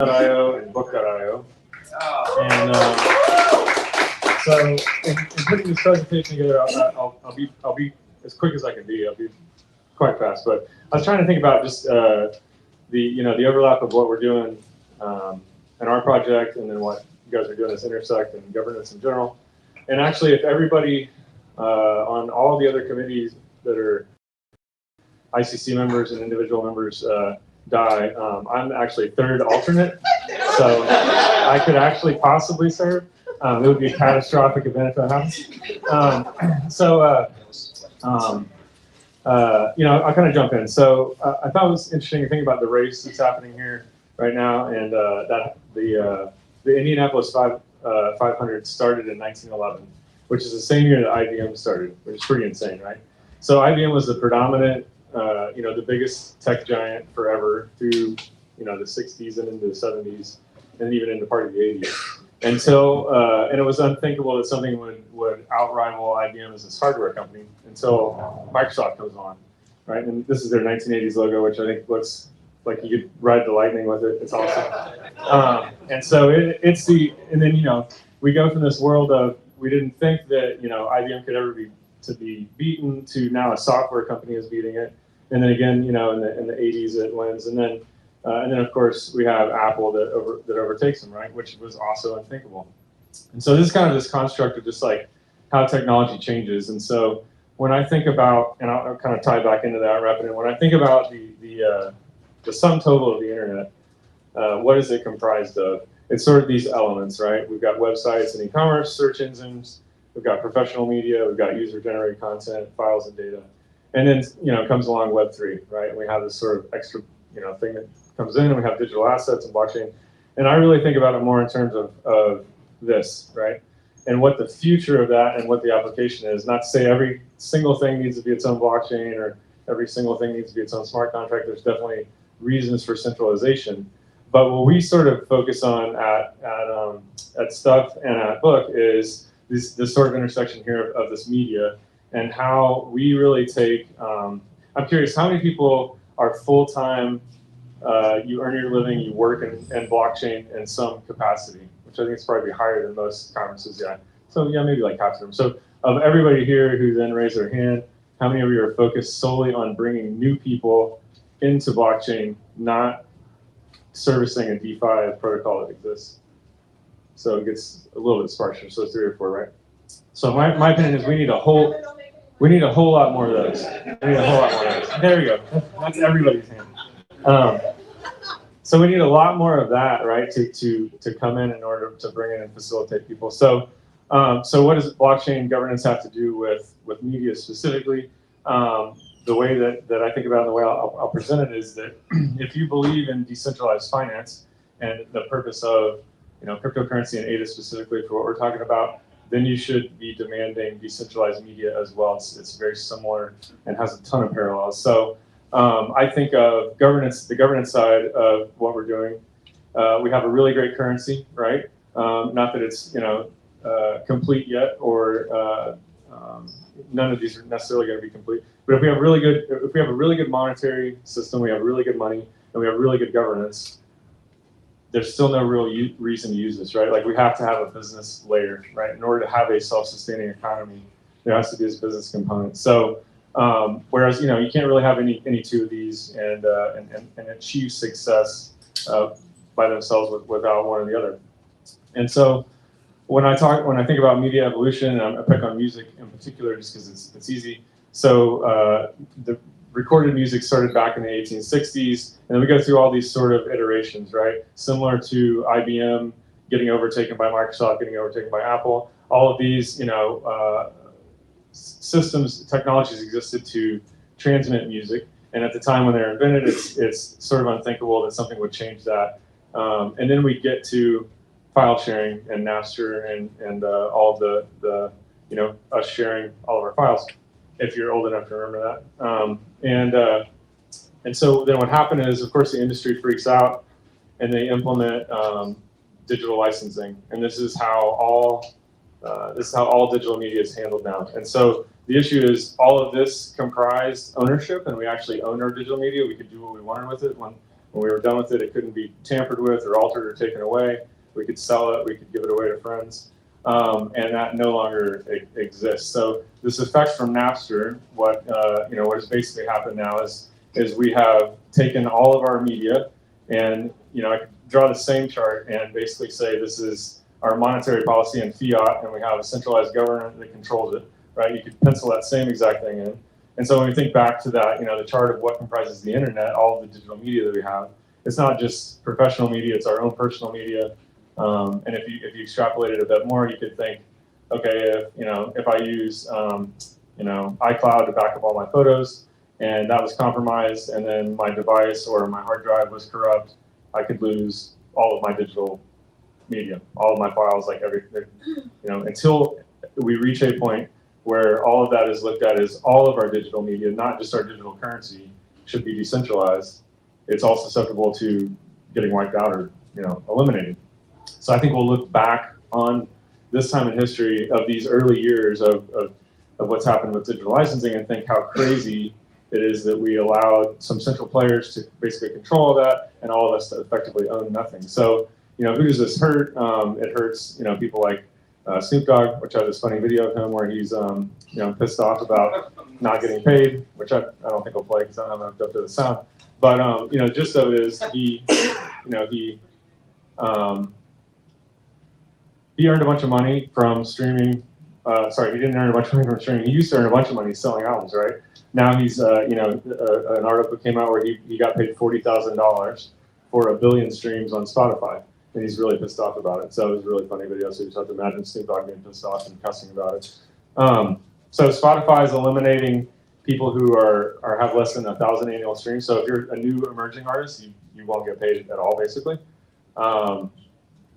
.io and book.io. And so in putting this presentation together, I'll be as quick as I can be. I'll be quite fast, but I was trying to think about just the overlap of what we're doing in our project, and then what you guys are doing as Intersect and governance in general. And actually, if everybody on all the other committees that are ICC members and individual members die, I'm actually third alternate, so I could actually possibly serve. It would be a catastrophic event if that happens. I'll kind of jump in. So I thought it was interesting to think about the race that's happening here right now, and that the Indianapolis 500 started in 1911, which is the same year that IBM started, which is pretty insane, right? So IBM was the predominant, the biggest tech giant forever through, the 60s and into the 70s, and even into part of the 80s. And it was unthinkable that something would outrival IBM as a hardware company until Microsoft comes on, right? And this is their 1980s logo, which I think looks like you could ride the lightning with it. It's awesome. And so we go from this world of, we didn't think that, IBM could ever be beaten, to now a software company is beating it. And then again, in the 80s it wins. And then of course we have Apple that overtakes them, right? Which was also unthinkable. And so this is kind of this construct of just like how technology changes. And so when I think about, and I'll kind of tie back into that, wrap it in. When I think about the sum total of the internet, what is it comprised of? It's sort of these elements, right? We've got websites and e-commerce, search engines, we've got professional media, we've got user-generated content, files and data. And then, comes along Web3, right? And we have this sort of extra, thing that comes in, and we have digital assets and blockchain. And I really think about it more in terms of this, right? And what the future of that and what the application is. Not to say every single thing needs to be its own blockchain, or every single thing needs to be its own smart contract. There's definitely reasons for centralization. But what we sort of focus on at Stuff and at Book is this sort of intersection here of this media, and how we really take, I'm curious, how many people are full-time, you earn your living, you work in blockchain in some capacity, which I think is probably higher than most conferences, yeah. So yeah, maybe like half of them. So of everybody here who then raised their hand, how many of you are focused solely on bringing new people into blockchain, not servicing a DeFi protocol that exists? So it gets a little bit sparser, so 3 or 4, right? So my opinion is we need a whole lot more of those. We need a whole lot more of those. There you go. That's everybody's hand. So we need a lot more of that, right, to come in order to bring in and facilitate people. So what does blockchain governance have to do with media specifically? The way that I think about it, the way I'll present it, is that if you believe in decentralized finance and the purpose of cryptocurrency and ADA specifically for what we're talking about, then you should be demanding decentralized media as well. It's very similar and has a ton of parallels. So I think of governance, the governance side of what we're doing. We have a really great currency, right? Not that it's complete yet, or none of these are necessarily going to be complete. But if we have a really good monetary system, we have really good money, and we have really good governance, there's still no real reason to use this, right? Like, we have to have a business layer, right? In order to have a self-sustaining economy, there has to be this business component. So, whereas you can't really have any two of these and achieve success by themselves without one or the other. And so, when I think about media evolution, and I pick on music in particular just because it's easy. So the recorded music started back in the 1860s, and then we go through all these sort of iterations, right? Similar to IBM getting overtaken by Microsoft, getting overtaken by Apple. All of these, systems, technologies existed to transmit music, and at the time when they were invented, it's sort of unthinkable that something would change that. And then we get to file sharing and Napster and all of the us sharing all of our files, if you're old enough to remember that. And so then what happened is, of course, the industry freaks out and they implement digital licensing, and this is how all digital media is handled now. And so the issue is, all of this comprised ownership, and we actually own our digital media. We could do what we wanted with it. When we were done with it, it couldn't be tampered with or altered or taken away. We could sell it, we could give it away to friends, and that no longer exists. So this effect from Napster, what has basically happened now is we have taken all of our media, and I could draw the same chart and basically say this is our monetary policy in fiat, and we have a centralized government that controls it, right? You could pencil that same exact thing in. And so when we think back to that, the chart of what comprises the internet, all of the digital media that we have, it's not just professional media, it's our own personal media. And if you extrapolate it a bit more, you could think, okay, if I use iCloud to back up all my photos, and that was compromised, and then my device or my hard drive was corrupt, I could lose all of my digital media, all of my files, like everything, until we reach a point where all of that is looked at as all of our digital media, not just our digital currency, should be decentralized. It's all susceptible to getting wiped out or eliminated. So I think we'll look back on this time in history of these early years of what's happened with digital licensing and think how crazy it is that we allowed some central players to basically control all that and all of us to effectively own nothing. So, who does this hurt? It hurts, people like Snoop Dogg, which has this funny video of him where he's, pissed off about not getting paid, which I don't think I'll play because I don't have enough up to the sound. But, gist of it is he earned a bunch of money from streaming. He didn't earn a bunch of money from streaming. He used to earn a bunch of money selling albums, right? Now he's, an article came out where he got paid $40,000 for 1 billion streams on Spotify, and he's really pissed off about it. So it was a really funny video. So you just have to imagine Snoop Dogg being pissed off and cussing about it. So Spotify is eliminating people who have less than 1,000 annual streams. So if you're a new emerging artist, you won't get paid at all, basically.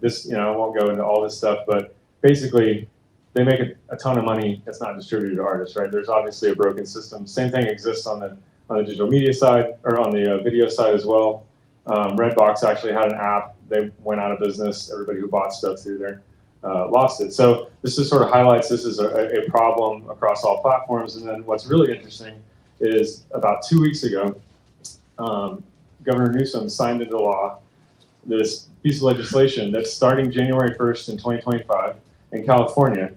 This, I won't go into all this stuff, but basically, they make a ton of money. It's not distributed to artists, right? There's obviously a broken system. Same thing exists on the digital media side or on the video side as well. Redbox actually had an app. They went out of business. Everybody who bought stuff through there lost it. So this just sort of highlights this is a problem across all platforms. And then what's really interesting is about 2 weeks ago, Governor Newsom signed into law this piece of legislation that's starting January 1st in 2025 in California.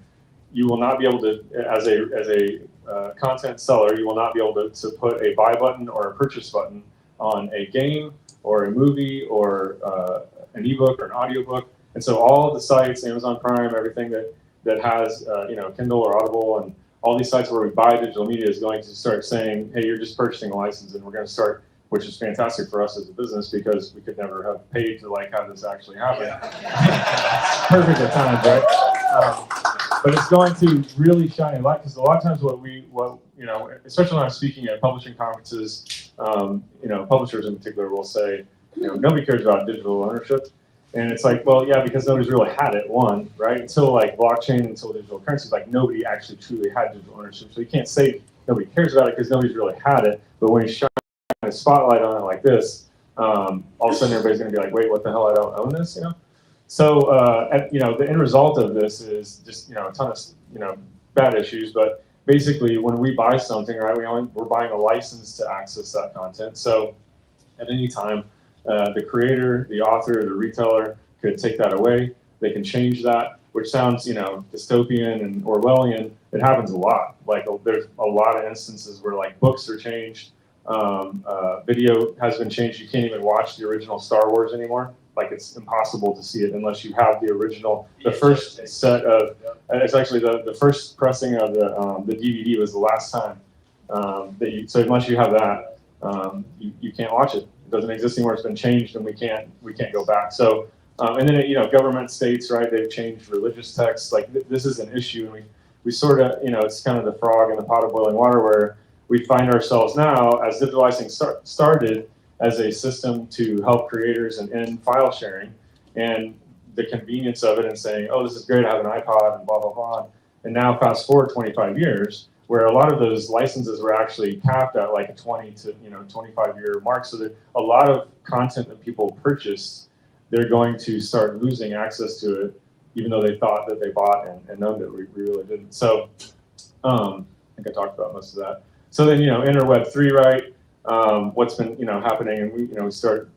You will not be able to, as a content seller, you will not be able to put a buy button or a purchase button on a game or a movie or an ebook or an audiobook. And so all of the sites, Amazon Prime, everything that has Kindle or Audible, and all these sites where we buy digital media is going to start saying, hey, you're just purchasing a license, and we're going to start, which is fantastic for us as a business because we could never have paid to have this actually happen. Yeah. Perfect at times, right? But it's going to really shine a light because a lot of times especially when I'm speaking at publishing conferences, publishers in particular will say, nobody cares about digital ownership. And it's like, well, yeah, because nobody's really had it, right? Until blockchain, until digital currencies, nobody actually truly had digital ownership. So you can't say nobody cares about it because nobody's really had it. But when you shine a spotlight on it like this, all of a sudden everybody's going to be like, wait, what the hell? I don't own this, So, the end result of this is just, a ton of, bad issues. But basically, when we buy something, right, we're buying a license to access that content. So at any time, the creator, the author, the retailer could take that away. They can change that, which sounds, dystopian and Orwellian. It happens a lot. There's a lot of instances where books are changed. Video has been changed. You can't even watch the original Star Wars anymore. It's impossible to see it unless you have the original. The first set of, it's actually the first pressing of the DVD was the last time so unless you have that, you can't watch it. It doesn't exist anymore. It's been changed, and we can't go back. So, and then government states, right? They've changed religious texts. This is an issue, and we sort of, it's kind of the frog in the pot of boiling water where we find ourselves now, as digital licensing started as a system to help creators and end file sharing, and the convenience of it, and saying, oh, this is great, I have an iPod, and blah, blah, blah. And now fast forward 25 years, where a lot of those licenses were actually capped at a 20 to 25-year mark, so that a lot of content that people purchase, they're going to start losing access to it, even though they thought that they bought and owned it. We really didn't. So I think I talked about most of that. So then, enter Web3, right? what's been happening, and we start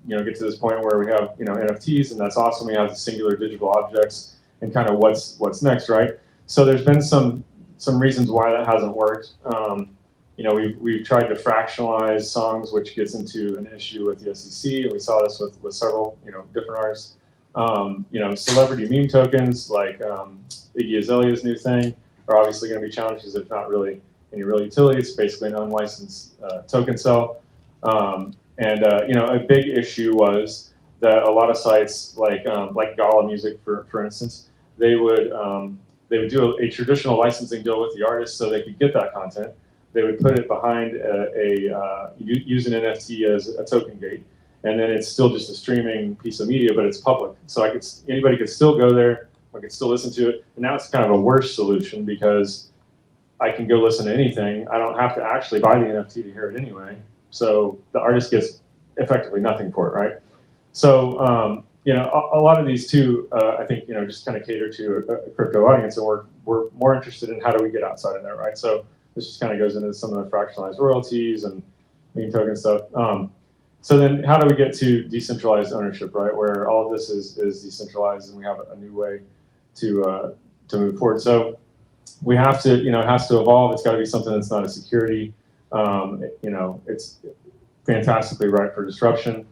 get to this point where we have NFTs, and that's awesome. We have the singular digital objects, and kind of what's next, right? So there's been some reasons why that hasn't worked. We've tried to fractionalize songs, which gets into an issue with the SEC, and we saw this with several different artists. Celebrity meme tokens like Iggy Azalea's new thing are obviously going to be challenged because there's not really any real utility. It's basically an unlicensed token cell. A big issue was that a lot of sites like Gala Music, for instance, they would do a traditional licensing deal with the artist so they could get that content. They would put it behind use an NFT as a token gate, and then it's still just a streaming piece of media, but it's public. So anybody could still go there, I could still listen to it. And now it's kind of a worse solution because I can go listen to anything. I don't have to actually buy the NFT to hear it anyway. So the artist gets effectively nothing for it, right? So a lot of these too, I think just kind of cater to a crypto audience, and we're more interested in how do we get outside of there, right? So this just kind of goes into some of the fractionalized royalties and meme token stuff. So then how do we get to decentralized ownership, right? Where all of this is decentralized and we have a new way to move forward. So we have to, it has to evolve. It's got to be something that's not a security. It's fantastically ripe for disruption.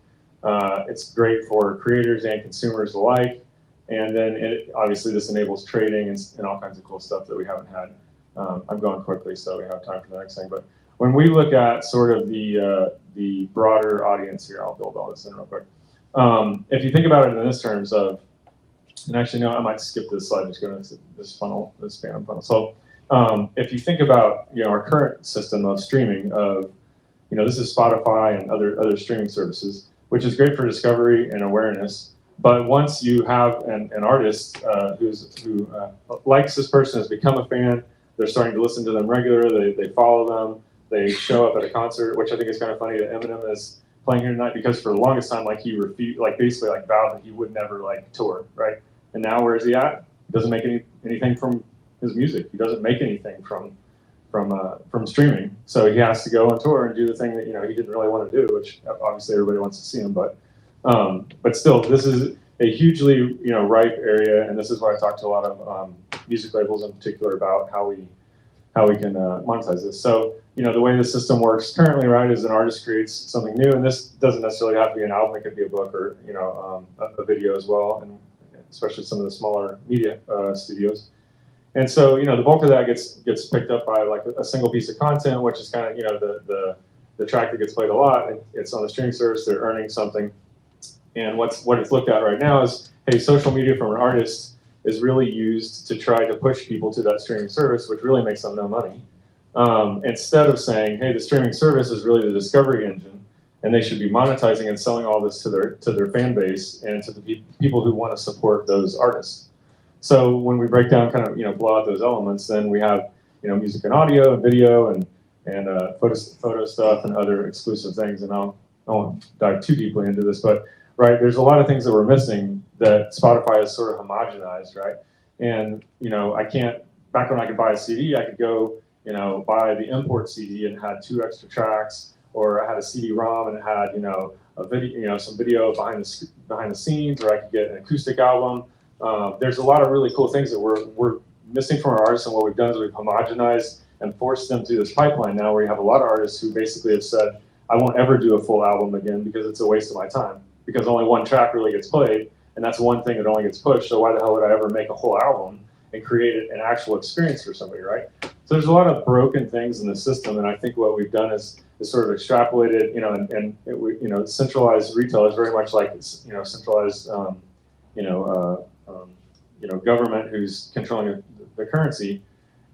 It's great for creators and consumers alike. And then obviously this enables trading and all kinds of cool stuff that we haven't had. I'm going quickly, so we have time for the next thing. But when we look at sort of the broader audience here, I'll build all this in real quick. If you think about it in this terms of, and actually, no, I might skip this slide, just go into this funnel, this Phantom funnel. So if you think about our current system of streaming of, this is Spotify and other streaming services, which is great for discovery and awareness. But once you have an artist who likes this person, has become a fan, they're starting to listen to them regularly, they follow them, they show up at a concert, which I think is kind of funny that Eminem is playing here tonight, because for the longest time, he refused, basically vowed that he would never tour, right? And now where is he at? He doesn't make anything from his music. He doesn't make anything from streaming. So he has to go on tour and do the thing that he didn't really want to do, which obviously everybody wants to see him. But still, this is a hugely ripe area, and this is why I talk to a lot of music labels in particular about how we can monetize this. So the way the system works currently, right, is an artist creates something new, and this doesn't necessarily have to be an album. It could be a book or a video as well, and especially some of the smaller media studios. And so the bulk of that gets picked up by a single piece of content, which is kind of the track that gets played a lot. And it's on the streaming service. They're earning something. And what it's looked at right now is, hey, social media from an artist is really used to try to push people to that streaming service, which really makes them no money. Instead of saying, hey, the streaming service is really the discovery engine, and they should be monetizing and selling all this to their fan base and to the people who want to support those artists. So when we break down, kind of blow out those elements, then we have music and audio and video and photo stuff and other exclusive things. And I won't dive too deeply into this, but right, there's a lot of things that we're missing that Spotify has sort of homogenized, right? And I can't. Back when I could buy a CD, I could go buy the import CD and it had 2 extra tracks, or I had a CD-ROM and it had a video, some video behind the scenes, or I could get an acoustic album. There's a lot of really cool things that we're missing from our artists, and what we've done is we've homogenized and forced them through this pipeline now, where you have a lot of artists who basically have said, I won't ever do a full album again because it's a waste of my time, because only one track really gets played, and that's one thing that only gets pushed. So why the hell would I ever make a whole album and create an actual experience for somebody, right? So there's a lot of broken things in the system, and I think what we've done is sort of extrapolated, centralized retail is very much like centralized, government who's controlling the currency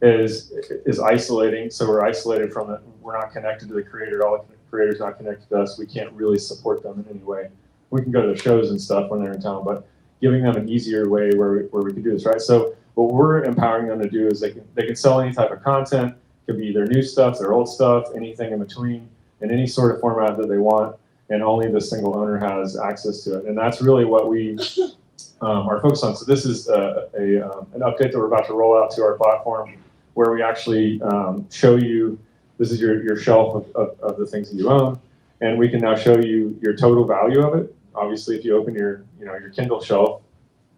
is isolating. So we're isolated from it. We're not connected to the creator. All the creators not connected to us. We can't really support them in any way. We can go to the shows and stuff when they're in town, but giving them an easier way where we can do this, right? So what we're empowering them to do is they can sell any type of content. It could be their new stuff, their old stuff, anything in between, in any sort of format that they want, and only the single owner has access to it. And that's really what we are focused on. So this is an update that we're about to roll out to our platform, where we actually show you this is your shelf of the things that you own, and we can now show you your total value of it. Obviously, if you open your Kindle shelf,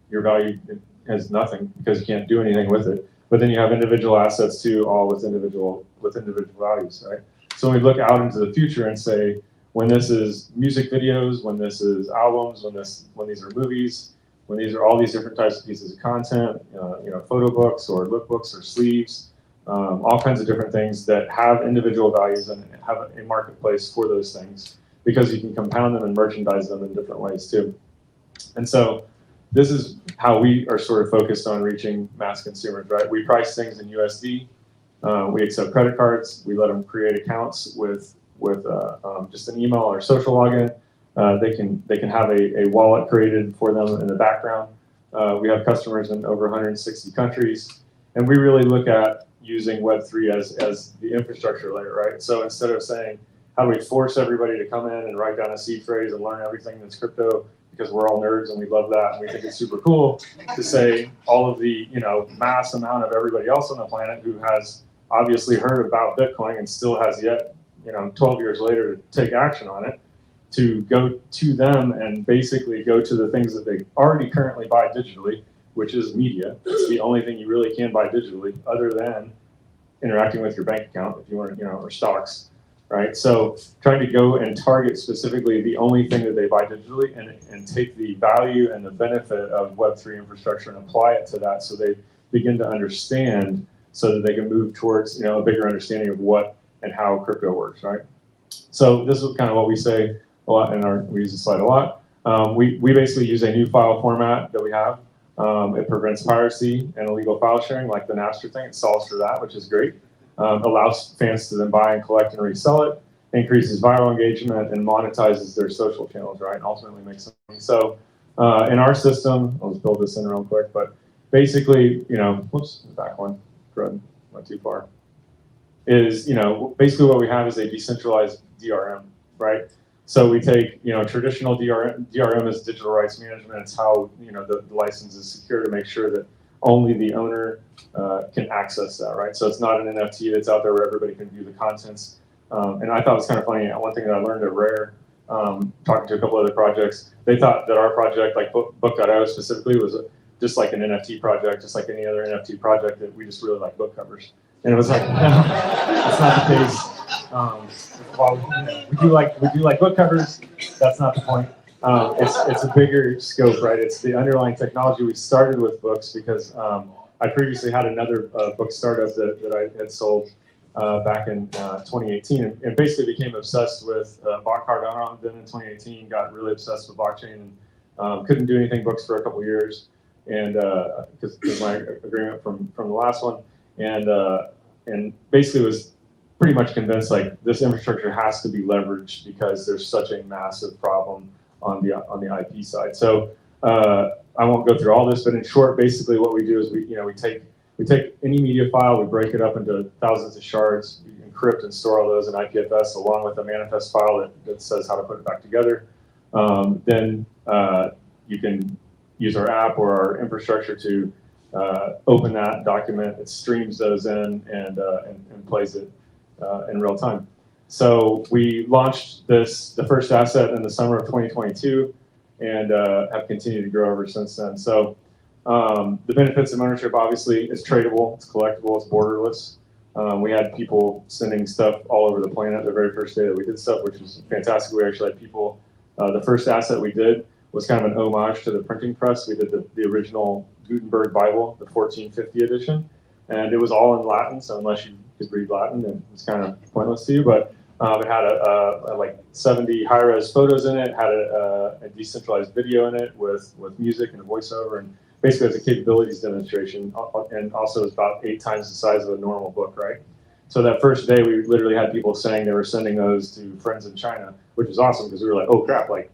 your value has nothing because you can't do anything with it. But then you have individual assets too, all with individual values, right? So we look out into the future and say, when this is music videos, when this is albums, when these are movies, when these are all these different types of pieces of content, photo books or lookbooks or sleeves, all kinds of different things that have individual values and have a marketplace for those things, because you can compound them and merchandise them in different ways too. And so this is how we are sort of focused on reaching mass consumers, right? We price things in USD. We accept credit cards. We let them create accounts with just an email or social login. They can have a wallet created for them in the background. We have customers in over 160 countries, and we really look at using Web3 as the infrastructure layer, right? So instead of saying, how do we force everybody to come in and write down a seed phrase and learn everything that's crypto, because we're all nerds and we love that and we think it's super cool, to say all of the mass amount of everybody else on the planet who has obviously heard about Bitcoin and still has yet 12 years later to take action on it, to go to them and basically go to the things that they already currently buy digitally, which is media. It's the only thing you really can buy digitally other than interacting with your bank account if you want or stocks. Right, so trying to go and target specifically the only thing that they buy digitally, and take the value and the benefit of Web3 infrastructure and apply it to that, so they begin to understand, so that they can move towards a bigger understanding of what and how crypto works. Right. So this is kind of what we say a lot, and we use the slide a lot. We basically use a new file format that we have. It prevents piracy and illegal file sharing, like the Napster thing. It solves for that, which is great. Allows fans to then buy and collect and resell it, increases viral engagement, and monetizes their social channels, right? And ultimately makes money. So in our system, I'll just build this in real quick, but basically, whoops, back one, went too far, is, basically what we have is a decentralized DRM, right? So we take, traditional DRM is digital rights management. It's how, the license is secure to make sure that only the owner can access that, right? So it's not an NFT that's out there where everybody can view the contents. And I thought it was kind of funny. One thing that I learned at Rare, talking to a couple other projects, they thought that our project, like Book.io specifically, was just like an NFT project, just like any other NFT project, that we just really like book covers. And it was like, no, that's not the case. While we do like book covers, that's not the point. It's a bigger scope, right? It's the underlying technology. We started with books because I previously had another book startup that I had sold back in 2018, and basically became obsessed with Cardano. Then in 2018, got really obsessed with blockchain, and couldn't do anything books for a couple of years, and because my agreement from the last one, and basically was pretty much convinced like this infrastructure has to be leveraged because there's such a massive problem on the IP side. So I won't go through all this, but in short, basically what we do is we take any media file, we break it up into thousands of shards, we encrypt and store all those in IPFS along with a manifest file that says how to put it back together. Then you can use our app or our infrastructure to open that document. It streams those in and plays it in real time. So we launched the first asset in the summer of 2022, and have continued to grow ever since then. So the benefits of ownership, obviously, it's tradable, it's collectible, it's borderless. We had people sending stuff all over the planet the very first day that we did stuff, which was fantastic. We actually had people, the first asset we did was kind of an homage to the printing press. We did the original Gutenberg Bible, the 1450 edition, and it was all in Latin, so unless you could read Latin, it was kind of pointless to you, but it had like 70 high-res photos in it, had a decentralized video in it with music and a voiceover, and basically it's a capabilities demonstration, and also it's about 8 times the size of a normal book, right? So that first day, we literally had people saying they were sending those to friends in China, which is awesome because we were like, oh crap, like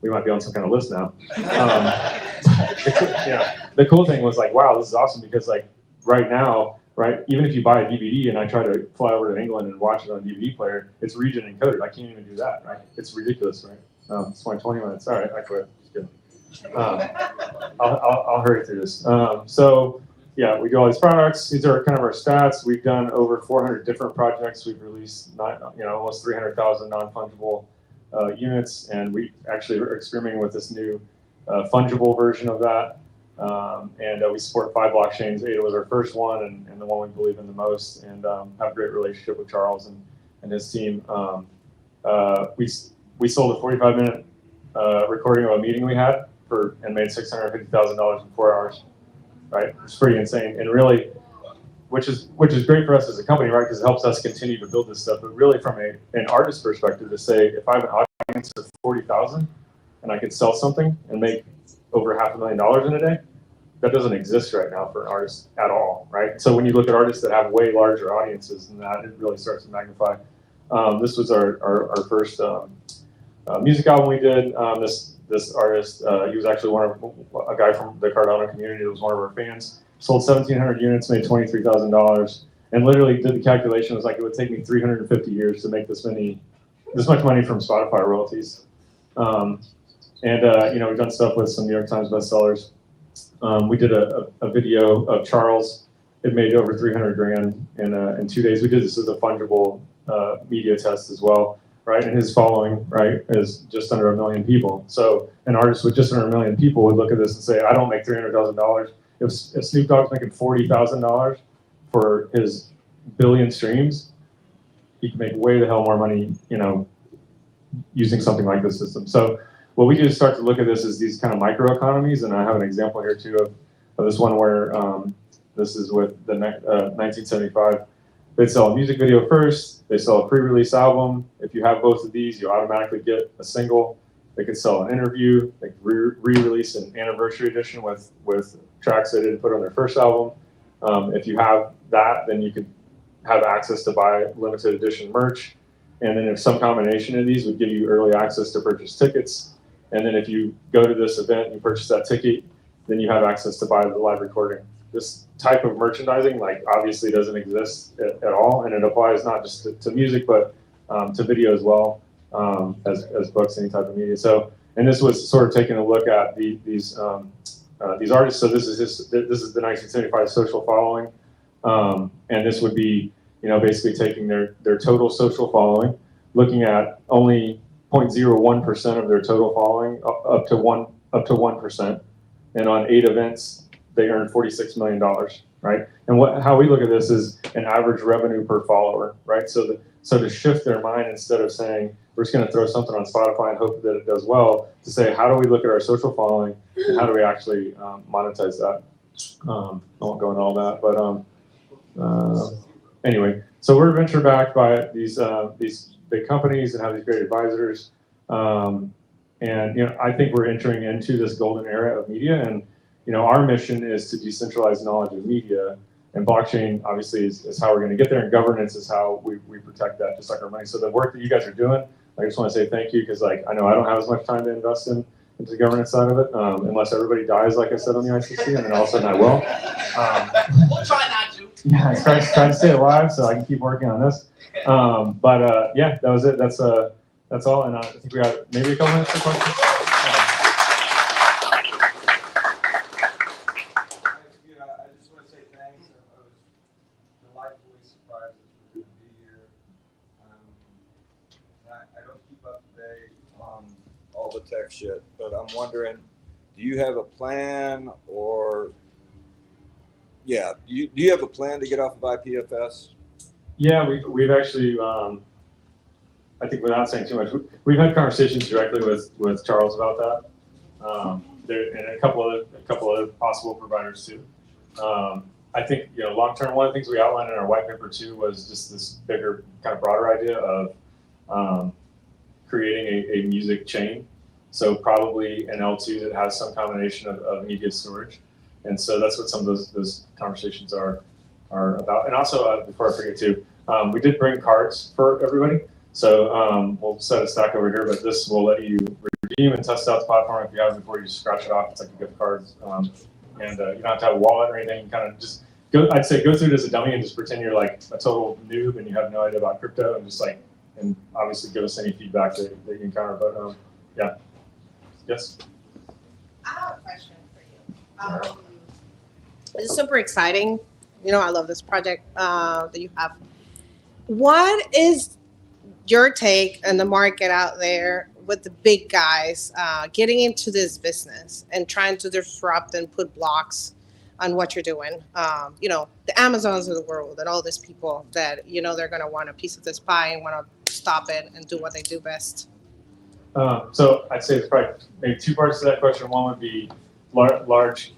we might be on some kind of list now. The cool thing was like, wow, this is awesome because like right now, right, even if you buy a DVD and I try to fly over to England and watch it on a DVD player, it's region encoded. I can't even do that, right? It's ridiculous, right? It's only 20 minutes. All right, I quit. Just kidding. I'll hurry through this. So yeah, we do all these products. These are kind of our stats. We've done over 400 different projects. We've released almost 300,000 non-fungible units, and we actually are experimenting with this new fungible version of that. And we support 5 blockchains. Ada was our first one, and the one we believe in the most, and have a great relationship with Charles and his team. We sold a 45-minute recording of a meeting we had and made $650,000 in 4 hours. Right, it's pretty insane, and really, which is great for us as a company, right? Because it helps us continue to build this stuff. But really, from an artist perspective, to say if I have an audience of 40,000 and I could sell something and make over $500,000 in a day, that doesn't exist right now for an artist at all, right? So when you look at artists that have way larger audiences than that, it really starts to magnify. This was our first music album we did. This artist, he was actually a guy from the Cardano community that was one of our fans. Sold 1,700 units, made $23,000, and literally did the calculation. It was like it would take me 350 years to make this much money from Spotify royalties. We've done stuff with some New York Times bestsellers. We did a video of Charles. It made over 300 grand in 2 days. We did this as a fungible media test as well. Right, and his following, right, is just under 1 million people. So an artist with just under 1 million people would look at this and say, I don't make $300,000. If Snoop Dogg's making $40,000 for his billion streams, he can make way the hell more money, using something like this system. So what we do is start to look at this as these kind of microeconomies, and I have an example here too of this one where this is with the 1975. They'd sell a music video first, they sell a pre-release album. If you have both of these, you automatically get a single. They could sell an interview, they could re-release an anniversary edition with tracks they didn't put on their first album. If you have that, then you could have access to buy limited edition merch. And then if some combination of these would give you early access to purchase tickets. And then if you go to this event and you purchase that ticket, then you have access to buy the live recording. This type of merchandising, obviously doesn't exist at all, and it applies not just to music, but to video as well, as books, any type of media. So, and this was sort of taking a look at these artists. So this is the 1975 social following, and this would be, basically taking their total social following, looking at only 0.01% of their total following, up to 1%, and on 8 events, they earned $46 million, right? And how we look at this is an average revenue per follower, right? So to shift their mind, instead of saying, we're just gonna throw something on Spotify and hope that it does well, to say, how do we look at our social following and how do we actually monetize that? I won't go into all that, but anyway, so we're venture backed by these big companies and have these great advisors. And I think we're entering into this golden era of media, and our mission is to decentralize knowledge of media, and blockchain obviously is how we're going to get there, and governance is how we protect that, just like our money. So the work that you guys are doing, I just want to say thank you, because I know I don't have as much time to invest into the governance side of it, unless everybody dies, like I said on the ICC, and then all of a sudden I will. We'll try not to. Yeah, I try to stay alive so I can keep working on this. Yeah, that was it. That's all, and I think we got maybe a couple minutes for questions. The tech shit, but I'm wondering, do you have a plan, or do you have a plan to get off of IPFS? Yeah, we've actually, I think without saying too much, we've had conversations directly with Charles about that, and a couple other possible providers too. I think long term, one of the things we outlined in our white paper too was just this bigger, kind of broader idea of creating a music chain. So probably an L2 that has some combination of media storage. And so that's what some of those conversations are about. And also, before I forget too, we did bring cards for everybody. So we'll set a stack over here, but this will let you redeem and test out the platform if you haven't before. You just scratch it off. It's like a gift card. And you don't have to have a wallet or anything. You kind of just I'd say go through it as a dummy and just pretend you're like a total noob and you have no idea about crypto, and just and obviously give us any feedback that you encounter. But yeah. Yes? I have a question for you. it's super exciting. You know, I love this project that you have. What is your take on the market out there with the big guys getting into this business and trying to disrupt and put blocks on what you're doing? You know, the Amazons of the world and all these people that, you know, they're going to want a piece of this pie and want to stop it and do what they do best. So I'd say there's probably maybe two parts to that question. One would be large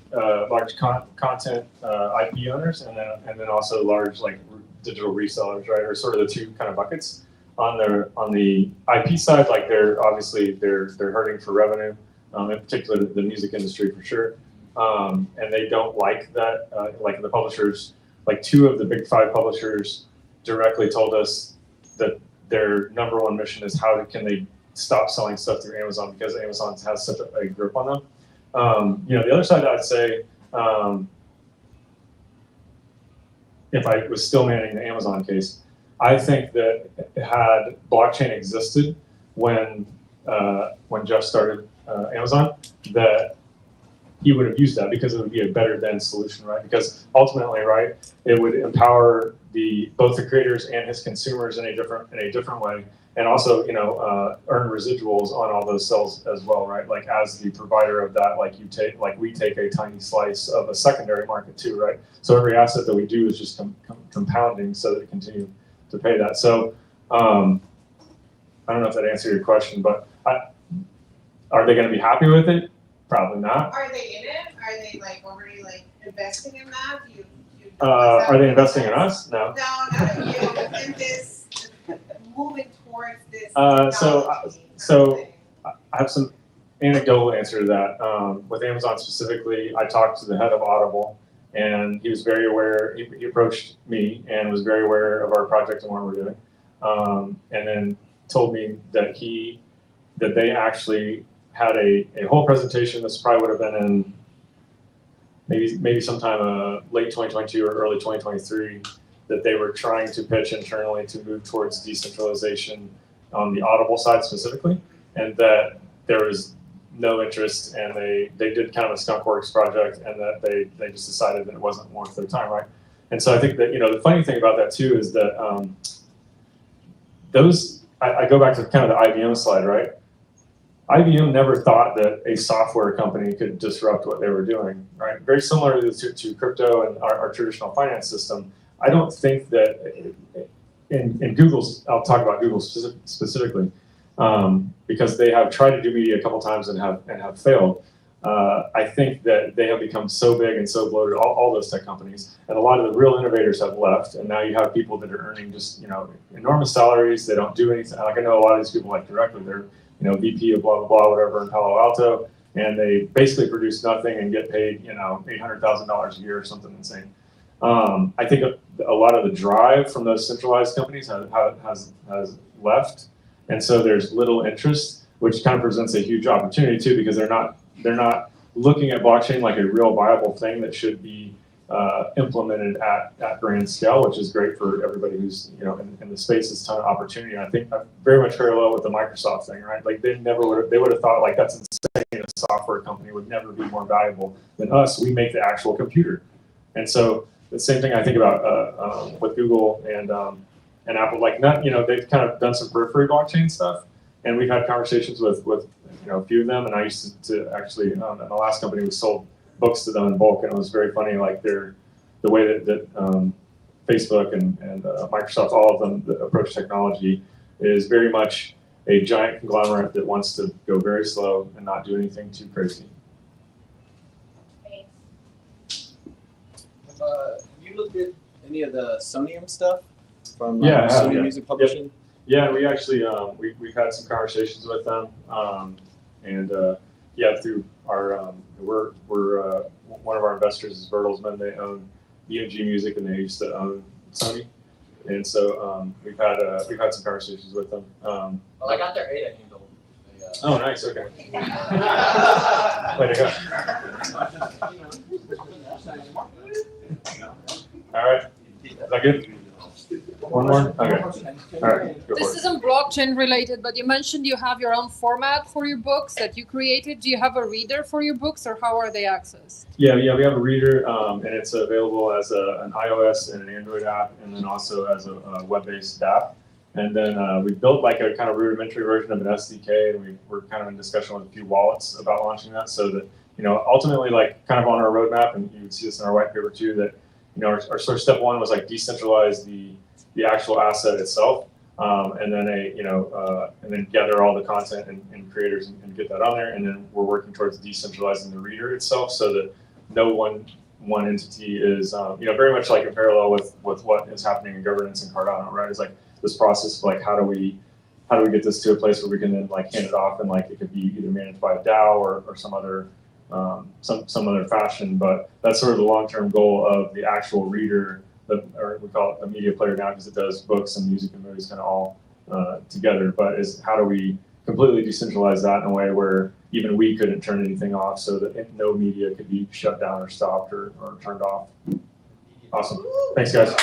content IP owners, and then also large like digital resellers, right? Or sort of the two kind of buckets. On the IP side, like they're hurting for revenue, in particular the music industry for sure, and they don't like that. Like the publishers, like 2 of the big 5 publishers directly told us that their number one mission is how can they stop selling stuff through Amazon because Amazon has such a grip on them. You know, the other side I'd say, if I was still managing the Amazon case, I think that had blockchain existed when Jeff started Amazon, that he would have used that because it would be a better than solution, right? Because ultimately, right, it would empower both the creators and his consumers in a different way, and also, you know, earn residuals on all those sales as well, right? Like as the provider of that, we take a tiny slice of a secondary market too, right? So every asset that we do is just compounding so that we continue to pay that. So I don't know if that answered your question, but are they going to be happy with it? Probably not. Are they in it? Are they like already like investing in that? Are they investing in us? No. No, not you. In this moving towards this. So I have some anecdotal answer to that. With Amazon specifically, I talked to the head of Audible, and he was very aware. He approached me and was very aware of our project and what we're doing, and then told me that they actually had a whole presentation. This probably would have been in maybe sometime late 2022 or early 2023, that they were trying to pitch internally to move towards decentralization on the Audible side specifically, and that there was no interest, and they did kind of a skunkworks project, and that they just decided that it wasn't worth their time, right? And so I think that, you know, the funny thing about that too is that I go back to kind of the IBM slide, right? IBM never thought that a software company could disrupt what they were doing, right? Very similar to crypto and our traditional finance system. I don't think that in Google's, I'll talk about Google specifically, because they have tried to do media a couple times and have failed. I think that they have become so big and so bloated, all those tech companies, and a lot of the real innovators have left, and now you have people that are earning just, you know, enormous salaries. They don't do anything. Like I know a lot of these people, like directly, they're, you know, VP of blah blah blah whatever in Palo Alto, and they basically produce nothing and get paid, you know, $800,000 a year or something insane. I think a lot of the drive from those centralized companies has left, and so there's little interest, which kind of presents a huge opportunity too, because they're not looking at blockchain like a real viable thing that should be implemented at grand scale, which is great for everybody who's, you know, in the space. It's a ton of opportunity. And I think very much parallel with the Microsoft thing, right? Like they would have thought like that's insane. A software company would never be more valuable than us. We make the actual computer. And so the same thing I think about with Google and Apple. Like not, you know, they've kind of done some periphery blockchain stuff, and we've had conversations with you know, a few of them. And I used to actually in the last company we sold books to them in bulk, and it was very funny. Like the way that Facebook and Microsoft, all of them that approach technology, is very much a giant conglomerate that wants to go very slow and not do anything too crazy. Have you looked at any of the Sonium stuff from Sony Music Publishing? Yeah, we actually we've had some conversations with them, and through our we're one of our investors is Bertelsmann. They own UMG Music, and they used to own Sony, and so we've had some conversations with them. Well, I got their ADA handle. Oh, nice. Okay. Way to go. All right. Is that good? One more? Okay. All right, go for This it. isn't blockchain related, but you mentioned you have your own format for your books that you created. Do you have a reader for your books, or how are they accessed? Yeah, we have a reader, and it's available as an iOS and an Android app, and then also as a web-based app. And then we built like a kind of rudimentary version of an SDK, and we're kind of in discussion with a few wallets about launching that, so that ultimately, like kind of on our roadmap, and you can see this in our white paper too, that our sort of step one was like decentralize the actual asset itself, and then and then gather all the content and creators and get that on there, and then we're working towards decentralizing the reader itself, so that no one entity is very much like in parallel with what is happening in governance in Cardano, right? It's like this process of like how do we get this to a place where we can then like hand it off, and like it could be either managed by a DAO or some other some other fashion, but that's sort of the long-term goal of the actual reader, or we call it the media player now because it does books and music and movies kind of all together, but is how do we completely decentralize that in a way where even we couldn't turn anything off, so that no media could be shut down or stopped or turned off. Awesome. Thanks, guys.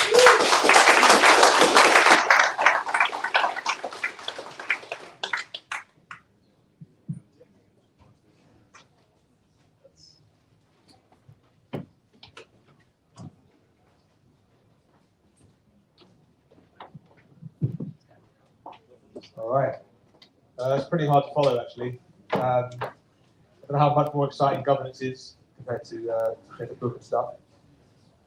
All right. It's pretty hard to follow, actually. I don't know how much more exciting governance is compared to the book and stuff.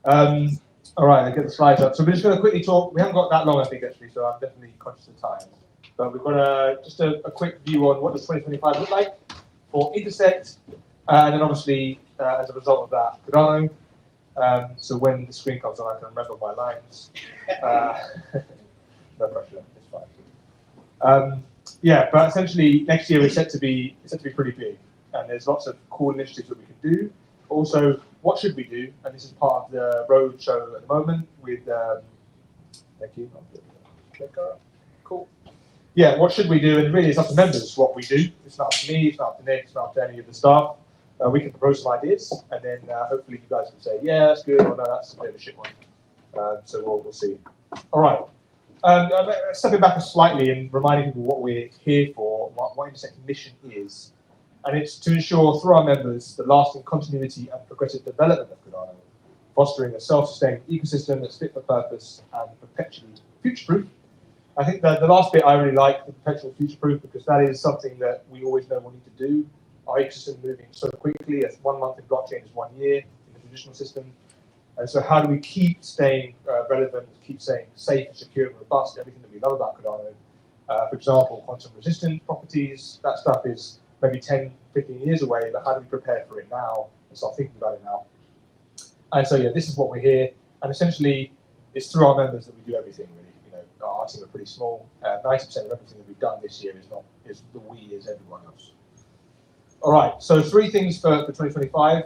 All right, I'll get the slides up. So we're just going to quickly talk. We haven't got that long, I think, actually, so I'm definitely conscious of time. But we've got just a quick view on what does 2025 look like for Intersect, and then obviously, as a result of that, Cardano. So when the screen comes on, I can remember my lines. No pressure, it's fine. Yeah, but essentially next year we're set to be pretty big, and there's lots of cool initiatives that we can do. Also, what should we do? And this is part of the road show at the moment with. Thank you. Cool. Yeah, what should we do? And really, it's up to members what we do. It's not up to me. It's not up to Nick. It's not up to any of the staff. We can propose some ideas, and then hopefully you guys can say, yeah, that's good, or no, that's a bit of a shit one. So we'll see. All right. Stepping back slightly and reminding people what we're here for, what Intersect's mission is, and it's to ensure through our members the lasting continuity and progressive development of Cardano, fostering a self-sustaining ecosystem that's fit for purpose and perpetually future-proof. I think that the last bit I really like, the perpetual future-proof, because that is something that we always know we'll need to do. Our ecosystem moving so quickly, as 1 month in blockchain is 1 year in the traditional system. And so how do we keep staying relevant, keep staying safe, secure, and robust, everything that we love about Cardano? For example, quantum resistant properties, that stuff is maybe 10, 15 years away, but how do we prepare for it now and start thinking about it now? And so, yeah, this is what we're here. And essentially, it's through our members that we do everything, really. Our team are pretty small. 90% of everything that we've done this year is the we is everyone else. All right, so 3 things for 2025.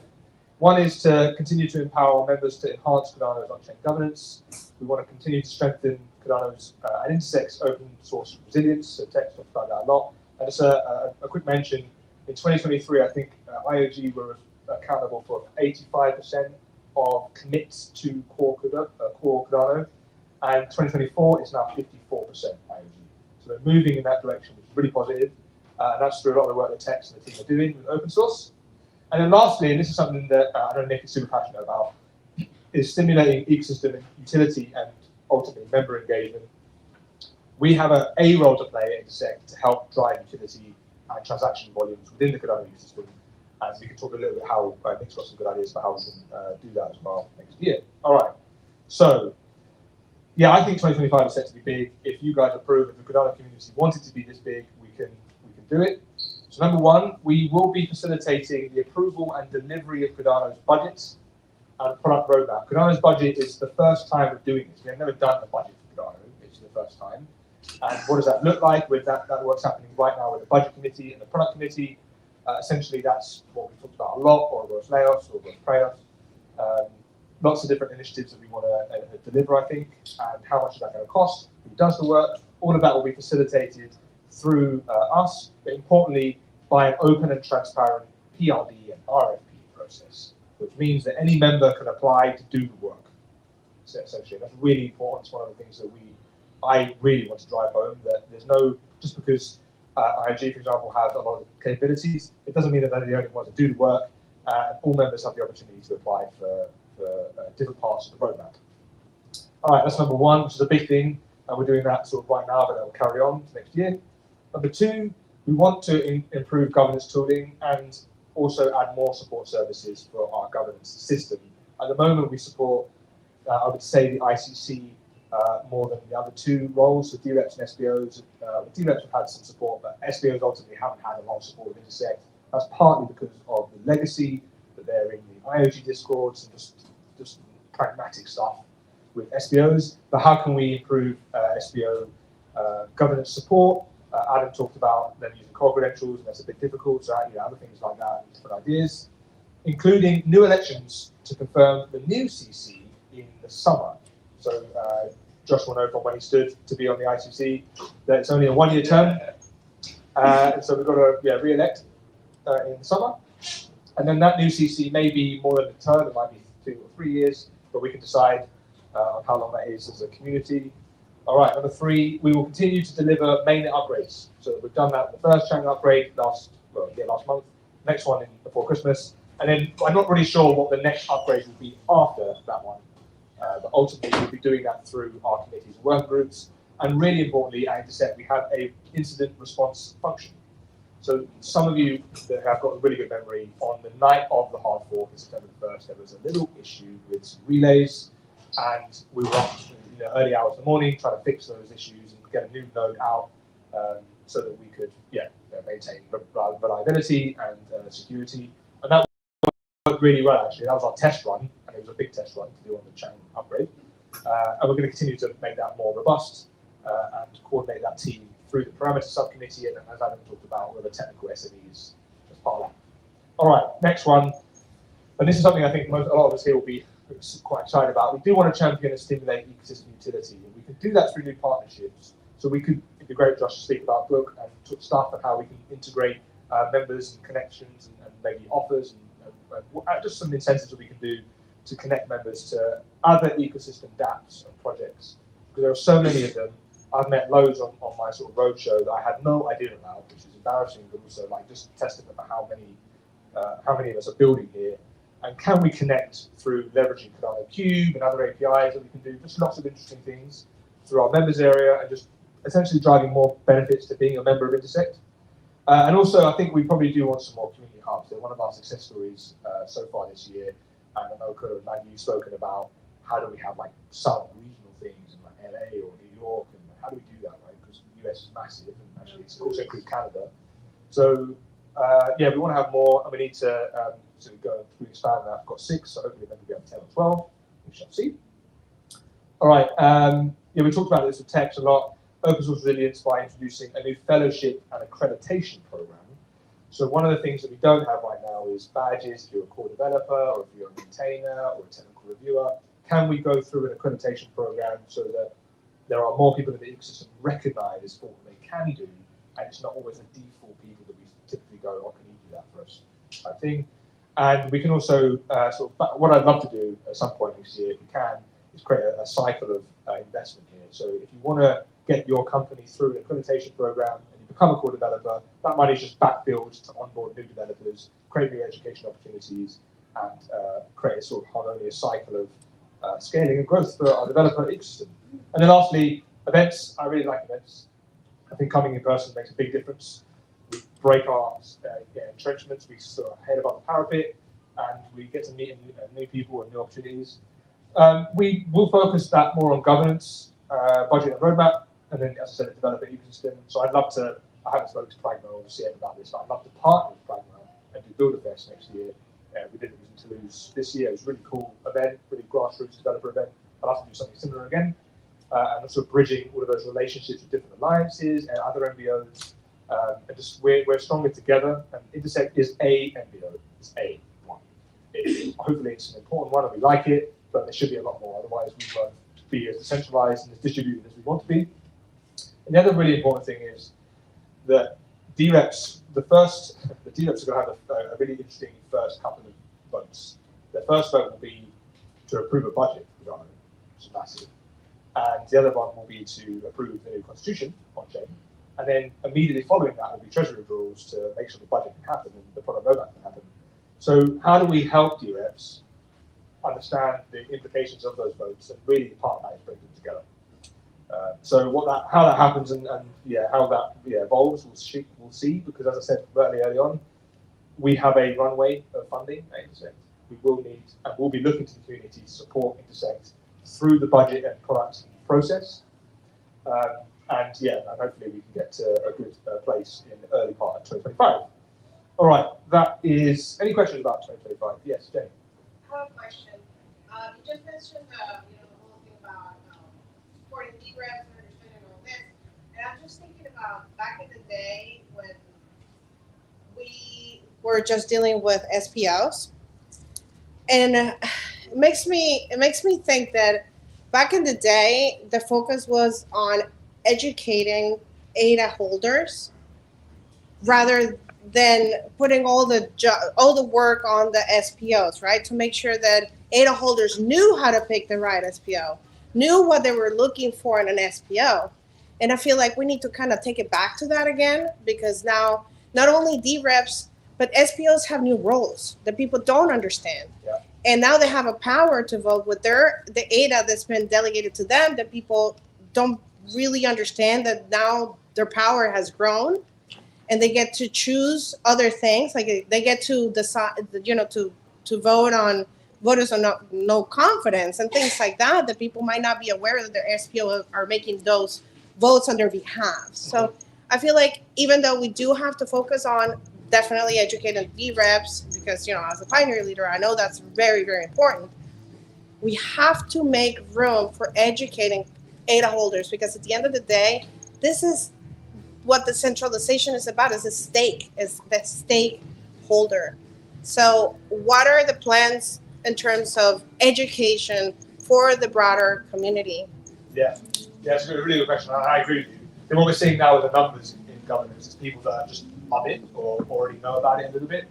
One is to continue to empower our members to enhance Cardano's on-chain governance. We want to continue to strengthen Cardano's and Intersect's open source resilience. So Tex talked about that a lot. And just a quick mention, in 2023, I think IOG were accountable for 85% of commits to core Cardano. And 2024 is now 54% IOG. So they're moving in that direction, which is really positive. And that's through a lot of the work that Tex and the team are doing with open source. And then lastly, and this is something that I know Nick is super passionate about, is stimulating ecosystem utility and ultimately member engagement. We have a role to play at Intersect to help drive utility and transaction volumes within the Cardano ecosystem. And we can talk a little bit how Nick's got some good ideas for how we can do that as well next year. All right. So, yeah, I think 2025 is set to be big. If you guys approve, if the Cardano community wanted to be this big, we can do it. So number 1, we will be facilitating the approval and delivery of Cardano's budgets and product roadmap. Cardano's budget is the first time we're doing this. We have never done a budget for Cardano. It's the first time. And what does that look like? With that work's happening right now with the budget committee and the product committee. Essentially, that's what we talked about a lot, or Ouroboros Laos, or Ouroboros Prayos. Lots of different initiatives that we want to deliver, I think, and how much is that going to cost? Who does the work? All of that will be facilitated through us, but importantly, by an open and transparent PRD and RFP process, which means that any member can apply to do the work. So essentially, that's really important. It's one of the things that we I really want to drive home that there's no, just because ING, for example, have a lot of capabilities, it doesn't mean that they're the only ones that do the work, and all members have the opportunity to apply for different parts of the roadmap. All right, that's number one, which is a big thing, and we're doing that sort of right now, but that will carry on to next year. Number two, we want to improve governance tooling and also add more support services for our governance system. At the moment, we support, I would say, the ICC more than the other two roles, so DREPs and SBOs. The DREPs have had some support, but SBOs ultimately haven't had a lot of support with Intersect. That's partly because of the legacy that they're in the IOG discords and just pragmatic stuff with SBOs. But how can we improve SBO governance support? Adam talked about them using core credentials, and that's a bit difficult. So other things like that, different ideas, including new elections to confirm the new CC in the summer. So Josh will know from when he stood to be on the ICC that it's only a one-year term. So we've got to re-elect in the summer. And then that new CC may be more than a term, it might be 2 or 3 years, but we can decide on how long that is as a community. All right, number 3, we will continue to deliver mainnet upgrades. So we've done that, the first channel upgrade last month, next one before Christmas. And then I'm not really sure what the next upgrade will be after that one. But ultimately, we'll be doing that through our committees and work groups. And really importantly, at Intersect, we have a incident response function. So some of you that have got a really good memory, on the night of the hard fork, September the 1st, there was a little issue with some relays, and we were up early hours of the morning trying to fix those issues and get a new node out so that we could maintain reliability and security. And that worked really well, actually. That was our test run, and it was a big test run to do on the channel upgrade. And we're going to continue to make that more robust and coordinate that team through the parameter subcommittee, and as Adam talked about, with the technical SMEs as part of that. All right, next one. And this is something I think a lot of us here will be quite excited about. We do want to champion and stimulate ecosystem utility, and we can do that through new partnerships. So we could, it'd be great, Josh, to speak about book and talk stuff and how we can integrate members and connections and maybe offers and just some incentives that we can do to connect members to other ecosystem dApps and projects. Because there are so many of them. I've met loads on my sort of roadshow that I had no idea about, which is embarrassing, but also like just testament to how many of us are building here. And can we connect through leveraging Cardano Cube and other APIs that we can do? Just lots of interesting things through our members area and just essentially driving more benefits to being a member of Intersect. And also, I think we probably do want some more community hubs. They're one of our success stories so far this year. And I know Kurt and Maggie have spoken about how do we have like some regional things in like LA or New York, and how do we do that, right? Because the US is massive, and actually it's also includes Canada. So we want to have more, and we need to go through expand that. I've got 6, so hopefully then we'll be up to 10 or 12. We shall see. All right. We talked about this with Tex a lot. Open source resilience by introducing a new fellowship and accreditation program. So one of the things that we don't have right now is badges if you're a core developer or if you're a maintainer or a technical reviewer. Can we go through an accreditation program so that there are more people in the ecosystem recognize what they can do, and it's not always a default people that we typically go, oh, can you do that for us type thing. And we can also what I'd love to do at some point next year, if we can, is create a cycle of investment here. So if you want to get your company through an accreditation program and you become a core developer, that money is just backfilled to onboard new developers, create new education opportunities, and create a sort of harmonious cycle of scaling and growth for our developer ecosystem. And then lastly, events. I really like events. I think coming in person makes a big difference. We break our entrenchments, we sort of head above the parapet, and we get to meet new people and new opportunities. We will focus that more on governance, budget and roadmap, and then, as I said, a developer ecosystem. So I'd love to, I haven't spoken to Pragma or CM about this, but I'd love to partner with Pragma and do BuilderFest next year. We did it in Toulouse this year. It was a really cool event, really grassroots developer event. I'd love to do something similar again. And also bridging all of those relationships with different alliances and other MBOs. And just we're stronger together. And Intersect is a MBO. It's a one. Hopefully it's an important one and we like it, but there should be a lot more. Otherwise we won't be as decentralized and as distributed as we want to be. And the other really important thing is that DREPs, the DREPs are going to have a really interesting first couple of votes. Their first vote will be to approve a budget for Ghana, which is massive. and the other one will be to approve the new constitution on chain. And then immediately following that will be treasury withdrawals to make sure the budget can happen and the product roadmap can happen. So how do we help DREPs understand the implications of those votes, and really part of that is bringing them together. So how that happens and how that evolves, we'll see, because as I said early on, we have a runway of funding at Intersect. We will need and we'll be looking to the community to support Intersect through the budget and product process. And hopefully we can get to a good place in the early part of 2025. All right, that is, any questions about 2025? Yes, Jane. I have a question. You just mentioned the whole thing about supporting DREPs and understanding all this, and I'm just thinking about back in the day when we were just dealing with SPOs, and it makes me think that back in the day the focus was on educating ADA holders rather than putting all the work on the SPOs, right? To make sure that ADA holders knew how to pick the right SPO, knew what they were looking for in an SPO. And I feel like we need to kind of take it back to that again, because now not only DREPs, but SPOs have new roles that people don't understand. Yeah. And now they have a power to vote with the ADA that's been delegated to them that people don't really understand, that now their power has grown. And they get to choose other things, like they get to decide, to vote on voters on no confidence and things like that, that people might not be aware that their SPO are making those votes on their behalf. So I feel like even though we do have to focus on definitely educating DREPs, because, as a pioneer leader, I know that's very, very important, we have to make room for educating ADA holders, because at the end of the day, this is what the centralization is about, is the stakeholder. So what are the plans in terms of education for the broader community? Yeah, it's a really good question. I agree with you. And what we're seeing now with the numbers in governance is people that just love it or already know about it a little bit.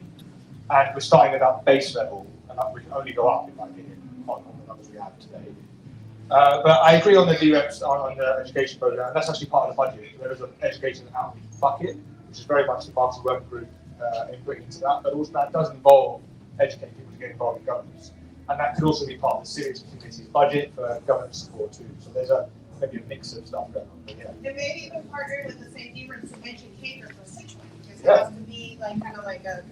And we're starting at that base level, and that we can only go up, in my opinion, on the numbers we have today. But I agree on the DREPs, on the education program, and that's actually part of the budget. There is an education and outreach bucket, which is very much the party working group input into that, but also that does involve educating people to get involved in governance. And that could also be part of the civics committee's budget for governance support too. So there's maybe a mix of stuff going on. But yeah. And maybe even partner with the same DREPs to educate for Situate, because it Yeah. has to be kind of like a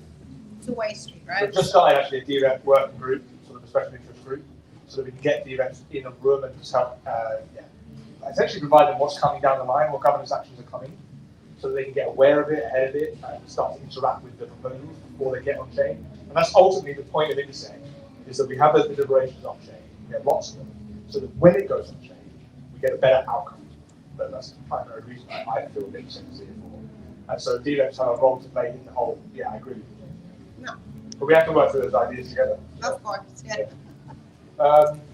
two-way street, right? We've just started actually a DREP working group, sort of a special interest group, so that we can get DREPs in a room and just help, essentially provide them what's coming down the line, what governance actions are coming, so that they can get aware of it, ahead of it, and start to interact with the proposals before they get on chain. And that's ultimately the point of Intersect, is that we have those deliberations on chain, we get lots of them, so that when it goes on chain, we get a better outcome. But that's the primary reason I feel Intersect is here for. And so DREPs have a role to play in the whole, I agree with you. No. But we have to work through those ideas together. Of course, yeah.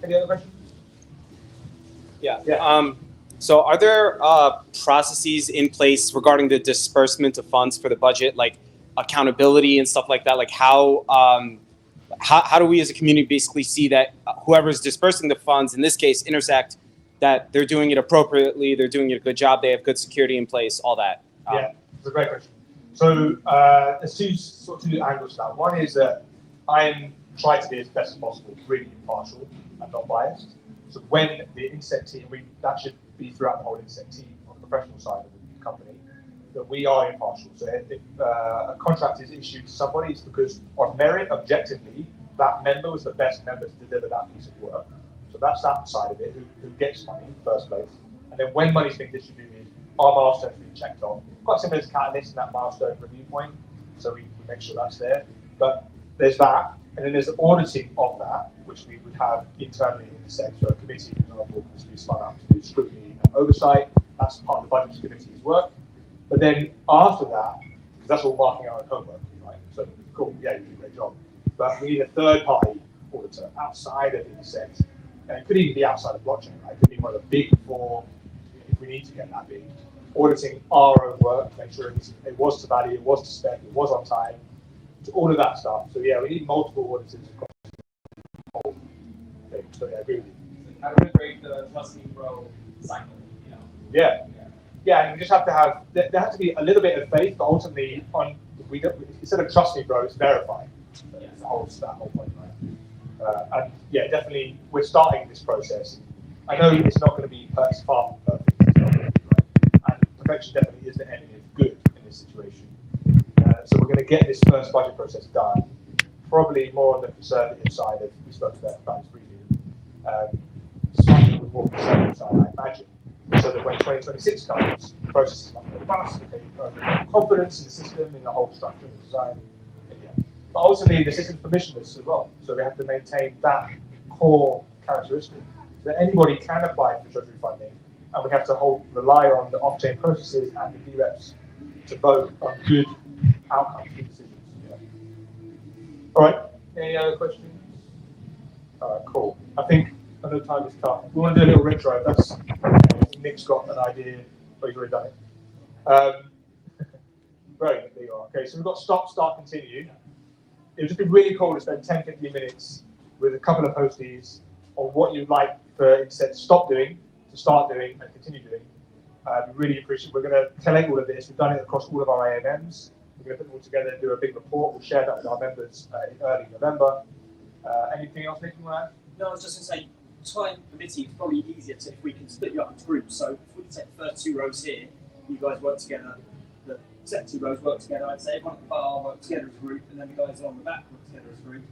Any other questions? Yeah. So are there processes in place regarding the disbursement of funds for the budget, like accountability and stuff like that? Like how do we as a community basically see that whoever's dispersing the funds, in this case Intersect, that they're doing it appropriately, they're doing a good job, they have good security in place, all that? It's a great question. So there's two angles to that. One is that I'm trying to be as best as possible, really impartial and not biased. So when the Intersect team, that should be throughout the whole Intersect team on the professional side of the company, that we are impartial. So if a contract is issued to somebody, it's because on merit, objectively, that member was the best member to deliver that piece of work. So that's that side of it, who gets money in the first place. And then when money's being distributed, our milestones being checked off. Quite similar to Catalyst in that milestone review point. So we make sure that's there. But there's that. And then there's the auditing of that, which we would have internally in the sector. So a committee, for example, is to be spun up to do scrutiny and oversight. That's part of the budget committee's work. But then after that, because that's all marking our own homework, right? So cool, you did a great job. But we need a third-party auditor outside of Intersect. And it could even be outside of blockchain, right? It could be one of the big four, if we need to get that big, auditing our own work, make sure it was to value, it was to spec, it was on time, to all of that stuff. So we need multiple auditors across the whole thing. So I agree with you. how to integrate the trust me bro cycle, you know. Yeah. Yeah, and we just have to have, there has to be a little bit of faith, but ultimately, we don't, instead of trust me, bro, it's verify. That's the whole point, right? And yeah, definitely, we're starting this process. I know it's not going to be far from perfect, it's not gonna be, right? And perfection definitely is the enemy of good in this situation. So we're going to get this first budget process done, probably more on the conservative side, as we spoke about this briefly. Slightly more conservative side, I imagine. So that when 2026 comes, the process is much more fast, okay, confidence in the system, in the whole structure and design. Yeah. But ultimately, the system's permissionless as well. So we have to maintain that core characteristic. That anybody can apply for treasury funding, and we have to rely on the off-chain processes and the DREPs to vote on good outcomes, good decisions. Yeah. All right, any other questions? All right, cool. I know time is tough. We want to do a little retro. That's Nick's got an idea, but he's already done it. Right, there you are. Okay, so we've got stop, start, continue. It would just be really cool to spend 10, 15 minutes with a couple of posties on what you'd like for Intersect to stop doing, to start doing, and continue doing. We really appreciate it. We're going to collate all of this. We've done it across all of our AMMs. We're going to put them all together and do a big report. We'll share that with our members in early November. Anything else, Nick, you want to add? No, I was just going to say, time permitting, it's probably easier if we can split you up into groups. So if we can take the first 2 rows here, you guys work together, the second 2 rows work together, I'd say everyone at the bar work together as a group, and then the guys along the back work together as a group.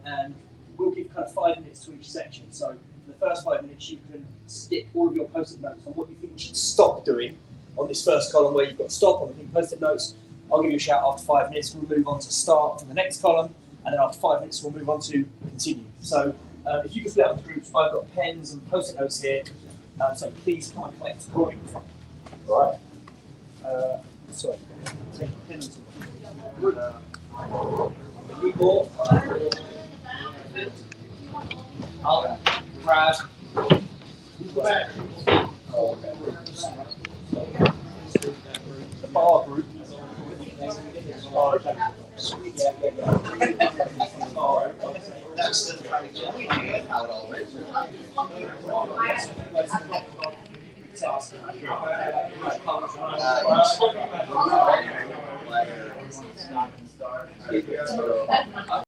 And we'll give kind of 5 minutes to each section. So in the first 5 minutes, you can stick all of your post-it notes on what you think you should stop doing on this first column where you've got stop on the post-it notes. I'll give you a shout after 5 minutes. We'll move on to start on the next column, and then after 5 minutes, we'll move on to continue. So if you can split up into groups, I've got pens and post-it notes here, so please come and collect drawings. All right. Sorry, take a pen you bought. I'll grab. The bar group. That's the how it all